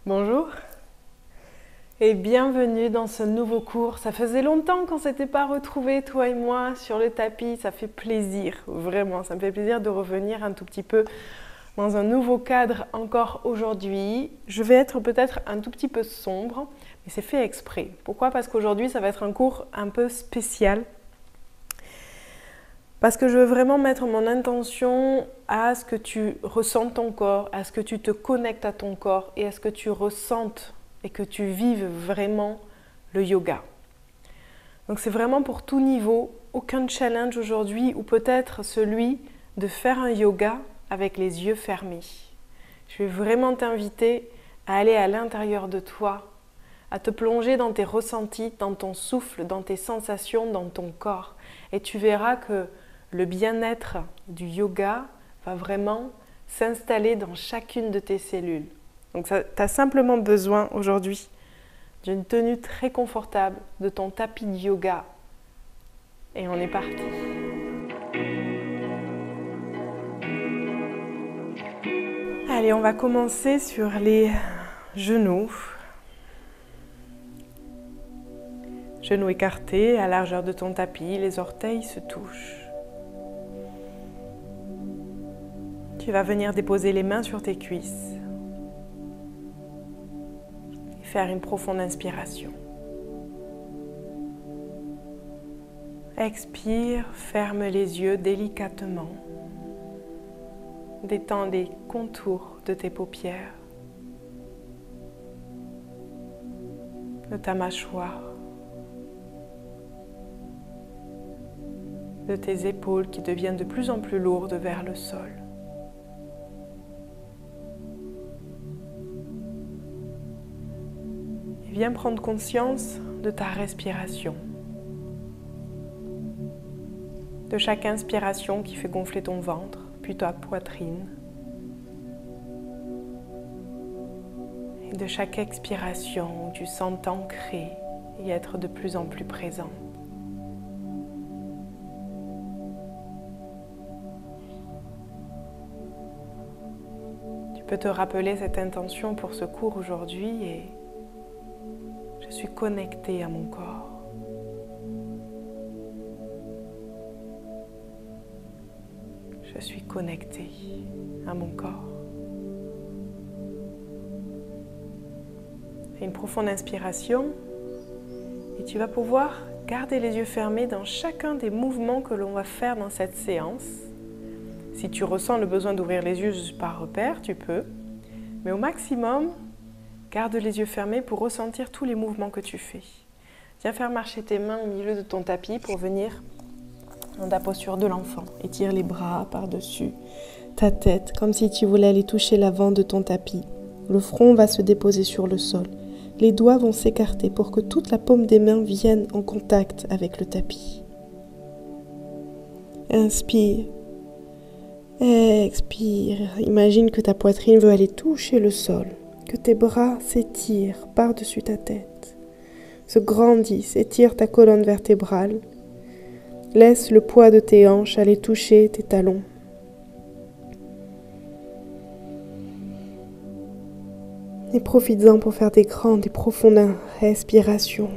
Bonjour et bienvenue dans ce nouveau cours. Ça faisait longtemps qu'on ne s'était pas retrouvés, toi et moi, sur le tapis. Ça fait plaisir, vraiment. Ça me fait plaisir de revenir un tout petit peu dans un nouveau cadre encore aujourd'hui. Je vais être peut-être un tout petit peu sombre, mais c'est fait exprès. Pourquoi ? Parce qu'aujourd'hui, ça va être un cours un peu spécial. Parce que je veux vraiment mettre mon intention à ce que tu ressentes ton corps, à ce que tu te connectes à ton corps et à ce que tu ressentes et que tu vives vraiment le yoga. Donc c'est vraiment pour tout niveau, aucun challenge aujourd'hui ou peut-être celui de faire un yoga avec les yeux fermés. Je vais vraiment t'inviter à aller à l'intérieur de toi, à te plonger dans tes ressentis, dans ton souffle, dans tes sensations, dans ton corps. Et tu verras que le bien-être du yoga va vraiment s'installer dans chacune de tes cellules. Donc tu as simplement besoin aujourd'hui d'une tenue très confortable, de ton tapis de yoga. Et on est parti. Allez, on va commencer sur les genoux. Genoux écartés à largeur de ton tapis, les orteils se touchent. Tu vas venir déposer les mains sur tes cuisses et faire une profonde inspiration. Expire, ferme les yeux délicatement. Détends les contours de tes paupières, de ta mâchoire, de tes épaules qui deviennent de plus en plus lourdes vers le sol. Viens prendre conscience de ta respiration, de chaque inspiration qui fait gonfler ton ventre, puis ta poitrine, et de chaque expiration où tu sens t'ancrer et être de plus en plus présent. Tu peux te rappeler cette intention pour ce cours aujourd'hui et je suis connectée à mon corps. Je suis connectée à mon corps. Fais une profonde inspiration et tu vas pouvoir garder les yeux fermés dans chacun des mouvements que l'on va faire dans cette séance. Si tu ressens le besoin d'ouvrir les yeux juste par repère, tu peux. Mais au maximum, garde les yeux fermés pour ressentir tous les mouvements que tu fais. Viens faire marcher tes mains au milieu de ton tapis pour venir dans ta posture de l'enfant. Étire les bras par-dessus ta tête, comme si tu voulais aller toucher l'avant de ton tapis. Le front va se déposer sur le sol. Les doigts vont s'écarter pour que toute la paume des mains vienne en contact avec le tapis. Inspire. Expire. Imagine que ta poitrine veut aller toucher le sol. Que tes bras s'étirent par-dessus ta tête, se grandissent, étire ta colonne vertébrale. Laisse le poids de tes hanches aller toucher tes talons. Et profites-en pour faire des grandes et profondes respirations.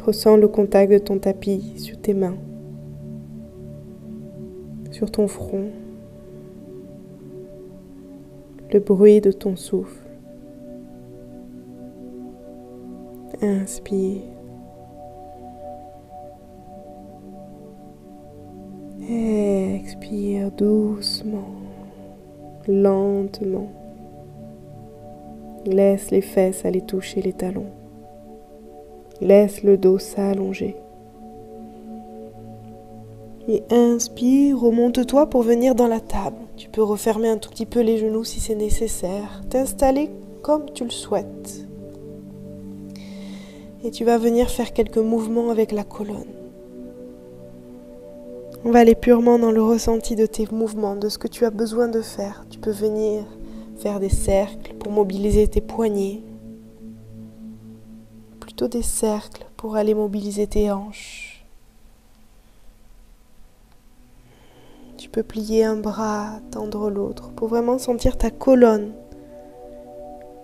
Ressens le contact de ton tapis sur tes mains, sur ton front. Le bruit de ton souffle. Inspire. Expire doucement, lentement. Laisse les fesses aller toucher les talons. Laisse le dos s'allonger. Et inspire, remonte-toi pour venir dans la table. Tu peux refermer un tout petit peu les genoux si c'est nécessaire. T'installer comme tu le souhaites. Et tu vas venir faire quelques mouvements avec la colonne. On va aller purement dans le ressenti de tes mouvements, de ce que tu as besoin de faire. Tu peux venir faire des cercles pour mobiliser tes poignets. Plutôt des cercles pour aller mobiliser tes hanches. Tu peux plier un bras, tendre l'autre, pour vraiment sentir ta colonne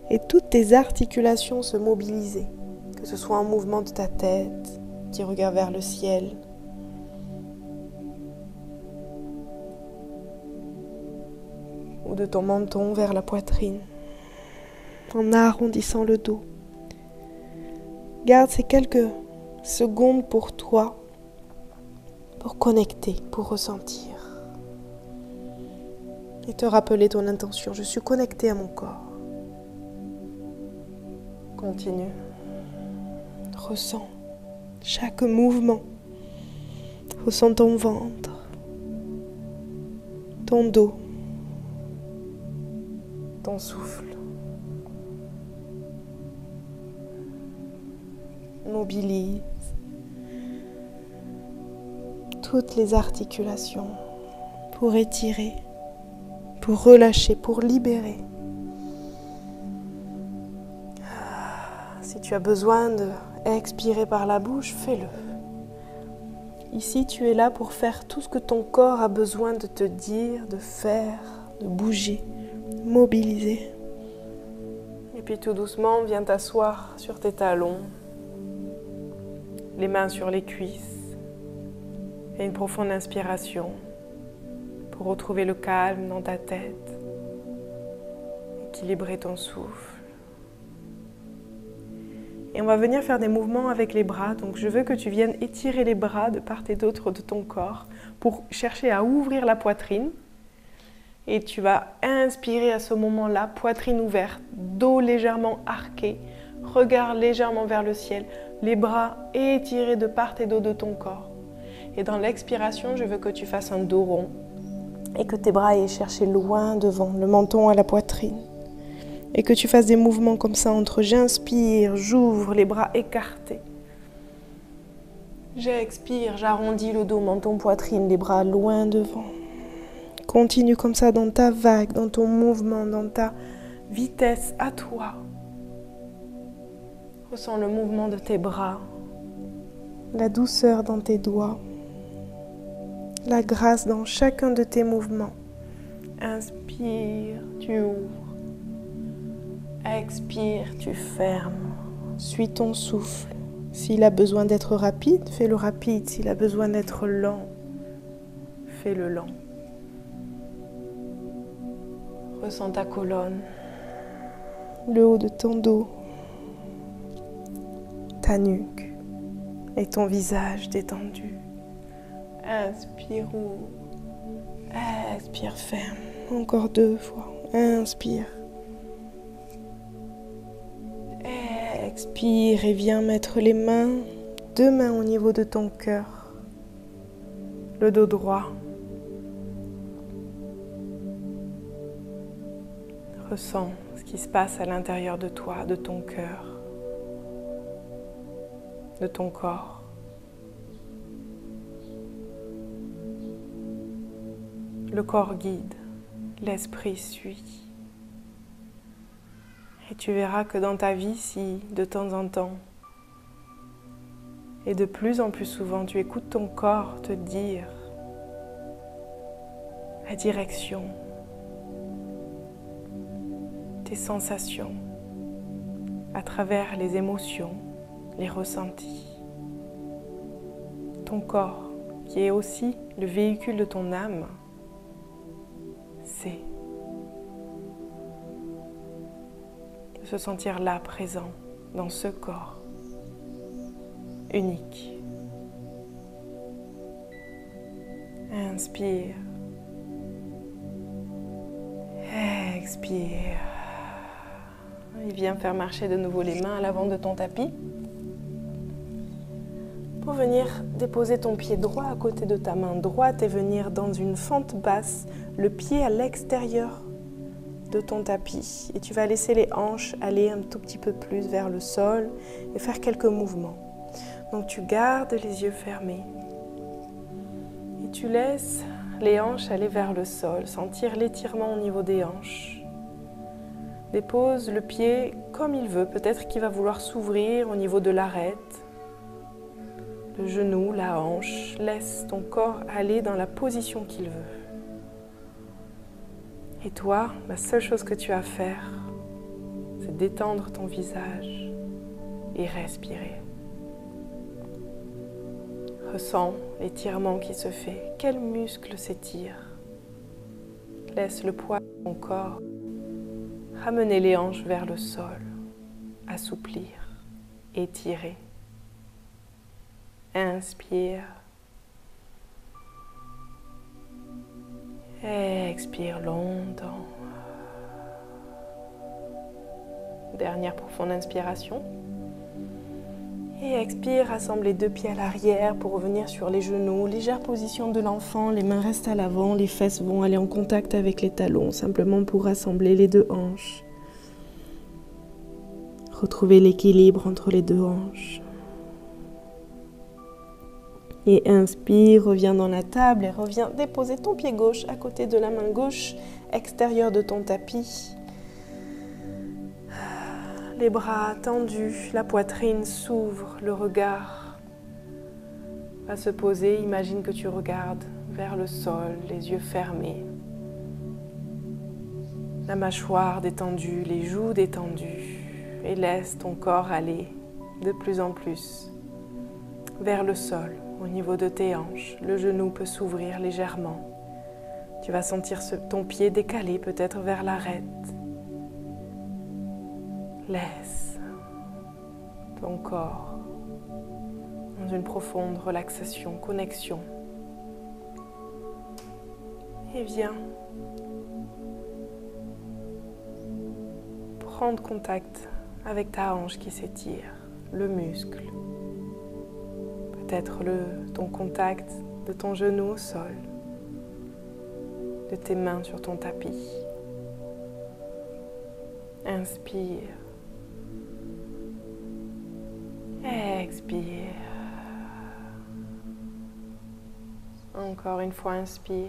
et toutes tes articulations se mobiliser. Que ce soit un mouvement de ta tête, petit regard vers le ciel, ou de ton menton vers la poitrine, en arrondissant le dos. Garde ces quelques secondes pour toi, pour connecter, pour ressentir. Et te rappeler ton intention. Je suis connectée à mon corps. Continue. Ressens chaque mouvement. Ressens ton ventre, ton dos, ton souffle. Mobilise toutes les articulations pour étirer, pour relâcher, pour libérer. Si tu as besoin d'expirer par la bouche, fais-le. Ici, tu es là pour faire tout ce que ton corps a besoin de te dire, de faire, de bouger, de mobiliser. Et puis tout doucement, viens t'asseoir sur tes talons, les mains sur les cuisses, et une profonde inspiration pour retrouver le calme dans ta tête, équilibrer ton souffle. Et on va venir faire des mouvements avec les bras. Donc je veux que tu viennes étirer les bras de part et d'autre de ton corps pour chercher à ouvrir la poitrine. Et tu vas inspirer à ce moment-là, poitrine ouverte, dos légèrement arqué, regard légèrement vers le ciel, les bras étirés de part et d'autre de ton corps. Et dans l'expiration, je veux que tu fasses un dos rond et que tes bras aillent chercher loin devant, le menton à la poitrine. Et que tu fasses des mouvements comme ça entre j'inspire, j'ouvre, les bras écartés. J'expire, j'arrondis le dos, menton, poitrine, les bras loin devant. Continue comme ça dans ta vague, dans ton mouvement, dans ta vitesse à toi. Ressens le mouvement de tes bras, la douceur dans tes doigts, la grâce dans chacun de tes mouvements. Inspire, tu ouvres. Expire, tu fermes. Suis ton souffle. S'il a besoin d'être rapide, fais-le rapide. S'il a besoin d'être lent, fais-le lent. Ressens ta colonne, le haut de ton dos, ta nuque et ton visage détendu. Inspire, ouvre. Expire, ferme. Encore 2 fois. Inspire. Expire et viens mettre les mains, 2 mains au niveau de ton cœur, le dos droit. Ressens ce qui se passe à l'intérieur de toi, de ton cœur, de ton corps. Le corps guide, l'esprit suit. Et tu verras que dans ta vie, si de temps en temps, et de plus en plus souvent, tu écoutes ton corps te dire la direction, tes sensations, à travers les émotions, les ressentis. Ton corps, qui est aussi le véhicule de ton âme, c'est se sentir là, présent, dans ce corps unique. Inspire. Expire. Et viens faire marcher de nouveau les mains à l'avant de ton tapis pour venir déposer ton pied droit à côté de ta main droite et venir dans une fente basse, le pied à l'extérieur de ton tapis et tu vas laisser les hanches aller un tout petit peu plus vers le sol et faire quelques mouvements. Donc tu gardes les yeux fermés et tu laisses les hanches aller vers le sol, sentir l'étirement au niveau des hanches. Dépose le pied comme il veut, peut-être qu'il va vouloir s'ouvrir au niveau de l'arête, le genou, la hanche. Laisse ton corps aller dans la position qu'il veut. Et toi, la seule chose que tu as à faire, c'est d'étendre ton visage et respirer. Ressens l'étirement qui se fait. Quel muscle s'étire? Laisse le poids de ton corps ramener les hanches vers le sol, assouplir, étirer. Inspire. Expire longtemps. Dernière profonde inspiration. Et expire, rassemble les deux pieds à l'arrière pour revenir sur les genoux. Légère position de l'enfant, les mains restent à l'avant, les fesses vont aller en contact avec les talons, simplement pour rassembler les deux hanches. Retrouver l'équilibre entre les deux hanches. Et inspire, reviens dans la table et reviens déposer ton pied gauche à côté de la main gauche extérieure de ton tapis. Les bras tendus, la poitrine s'ouvre, le regard va se poser. Imagine que tu regardes vers le sol, les yeux fermés. La mâchoire détendue, les joues détendues. Et laisse ton corps aller de plus en plus vers le sol. Au niveau de tes hanches, le genou peut s'ouvrir légèrement. Tu vas sentir ton pied décalé peut-être vers l'arête. Laisse ton corps dans une profonde relaxation, connexion. Et viens prendre contact avec ta hanche qui s'étire, le muscle. Peut-être ton contact de ton genou au sol, de tes mains sur ton tapis. Inspire. Expire. Encore une fois, inspire.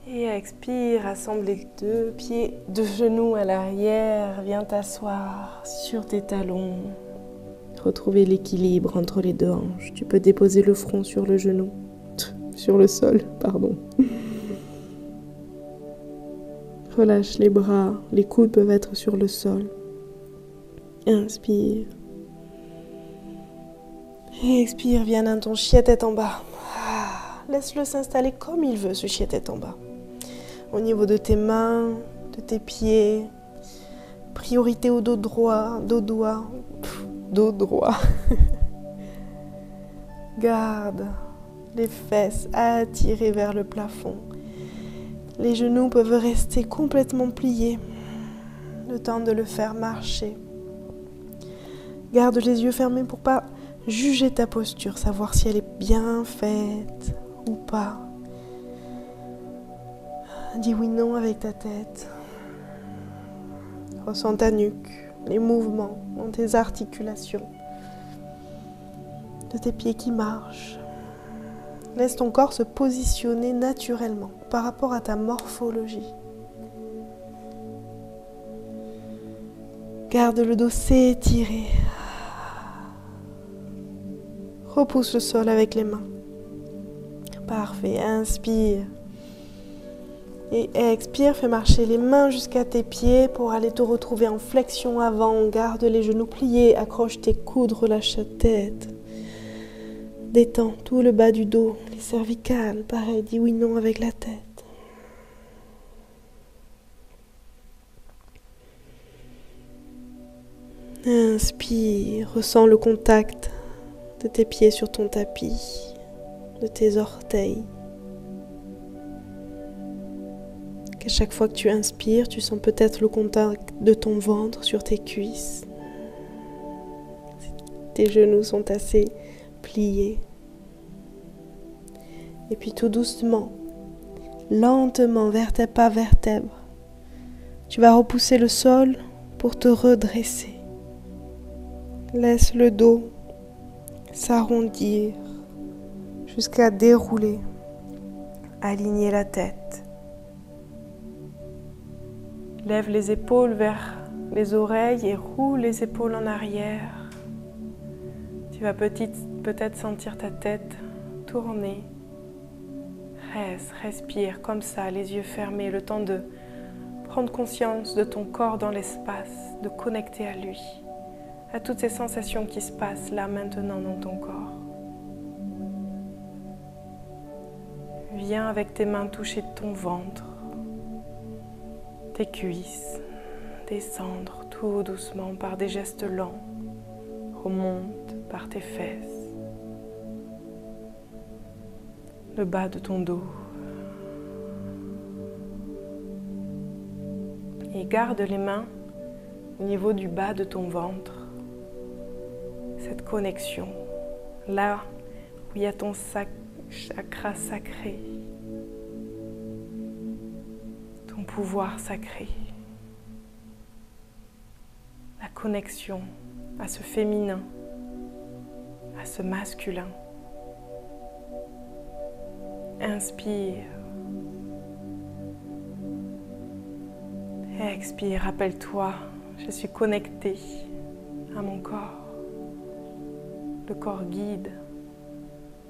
Et expire, rassemble les deux pieds, deux genoux à l'arrière. Viens t'asseoir sur tes talons. Retrouver l'équilibre entre les deux hanches. Tu peux déposer le front sur le genou. Sur le sol, pardon. Relâche les bras, les coudes peuvent être sur le sol. Inspire. Et expire, viens dans ton chien-tête en bas. Laisse-le s'installer comme il veut, ce chien-tête en bas. Au niveau de tes mains, de tes pieds. Priorité au dos droit, dos droit. Garde les fesses attirées vers le plafond. Les genoux peuvent rester complètement pliés, le temps de le faire marcher. Garde les yeux fermés pour pas juger ta posture, savoir si elle est bien faite ou pas. Dis oui, non avec ta tête. Ressens ta nuque, les mouvements dans tes articulations, de tes pieds qui marchent. Laisse ton corps se positionner naturellement par rapport à ta morphologie. Garde le dos s'étirer. Repousse le sol avec les mains. Parfait, inspire. Et expire, fais marcher les mains jusqu'à tes pieds pour aller te retrouver en flexion avant. Garde les genoux pliés, accroche tes coudes, relâche ta tête. Détends tout le bas du dos, les cervicales, pareil, dis oui, non avec la tête. Inspire, ressens le contact de tes pieds sur ton tapis, de tes orteils. Qu'à chaque fois que tu inspires, tu sens peut-être le contact de ton ventre sur tes cuisses. Tes genoux sont assez pliés. Et puis tout doucement, lentement vertèbre par vertèbre. Tu vas repousser le sol pour te redresser. Laisse le dos s'arrondir jusqu'à dérouler, aligner la tête. Lève les épaules vers les oreilles et roule les épaules en arrière. Tu vas peut-être sentir ta tête tourner. Reste, respire comme ça, les yeux fermés, le temps de prendre conscience de ton corps dans l'espace, de connecter à lui, à toutes ces sensations qui se passent là maintenant dans ton corps. Viens avec tes mains toucher ton ventre, tes cuisses, descendre tout doucement par des gestes lents, remonte par tes fesses, le bas de ton dos. Et garde les mains au niveau du bas de ton ventre. Cette connexion, là où il y a ton chakra sacré, ton pouvoir sacré, la connexion à ce féminin, à ce masculin. Inspire. Expire, rappelle-toi, je suis connectée à mon corps. Le corps guide,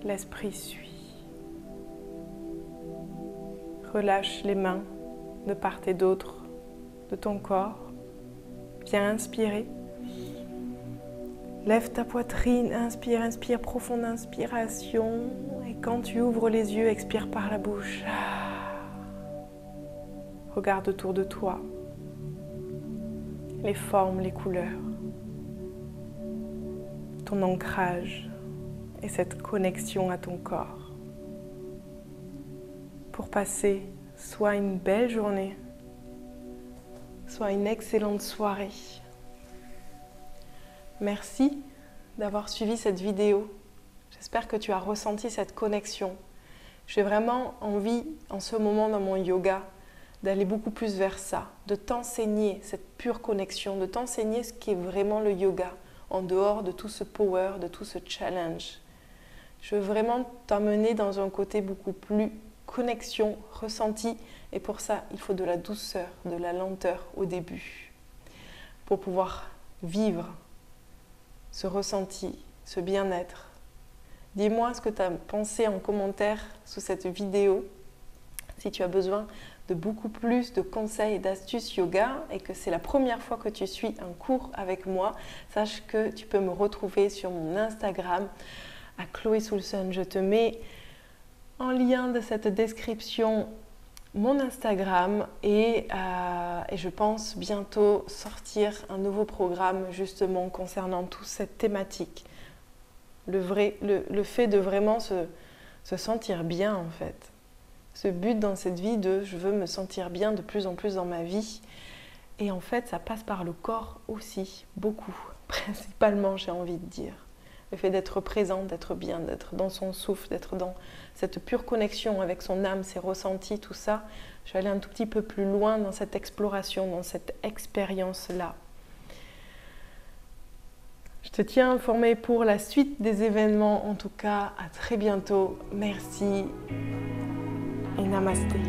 l'esprit suit. Relâche les mains de part et d'autre de ton corps. Viens inspirer. Lève ta poitrine, inspire, inspire, profonde inspiration. Et quand tu ouvres les yeux, expire par la bouche. Regarde autour de toi les formes, les couleurs, ton ancrage et cette connexion à ton corps. Pour passer soit une belle journée, soit une excellente soirée. Merci d'avoir suivi cette vidéo. J'espère que tu as ressenti cette connexion. J'ai vraiment envie, en ce moment dans mon yoga, d'aller beaucoup plus vers ça, de t'enseigner cette pure connexion, de t'enseigner ce qu'est vraiment le yoga, en dehors de tout ce power, de tout ce challenge. Je veux vraiment t'emmener dans un côté beaucoup plus connexion, ressenti, et pour ça, il faut de la douceur, de la lenteur au début, pour pouvoir vivre ce ressenti, ce bien-être. Dis-moi ce que tu as pensé en commentaire sous cette vidéo. Si tu as besoin de beaucoup plus de conseils et d'astuces yoga et que c'est la première fois que tu suis un cours avec moi, sache que tu peux me retrouver sur mon Instagram à Chloé Soulson. Je te mets en lien de cette description mon Instagram et je pense bientôt sortir un nouveau programme justement concernant toute cette thématique. Le fait de vraiment se sentir bien en fait. Ce but dans cette vie de je veux me sentir bien de plus en plus dans ma vie. Et en fait, ça passe par le corps aussi, beaucoup, principalement j'ai envie de dire. Le fait d'être présent, d'être bien, d'être dans son souffle, d'être dans cette pure connexion avec son âme, ses ressentis, tout ça. Je vais aller un tout petit peu plus loin dans cette exploration, dans cette expérience-là. Je te tiens informé pour la suite des événements. En tout cas, à très bientôt. Merci et namasté.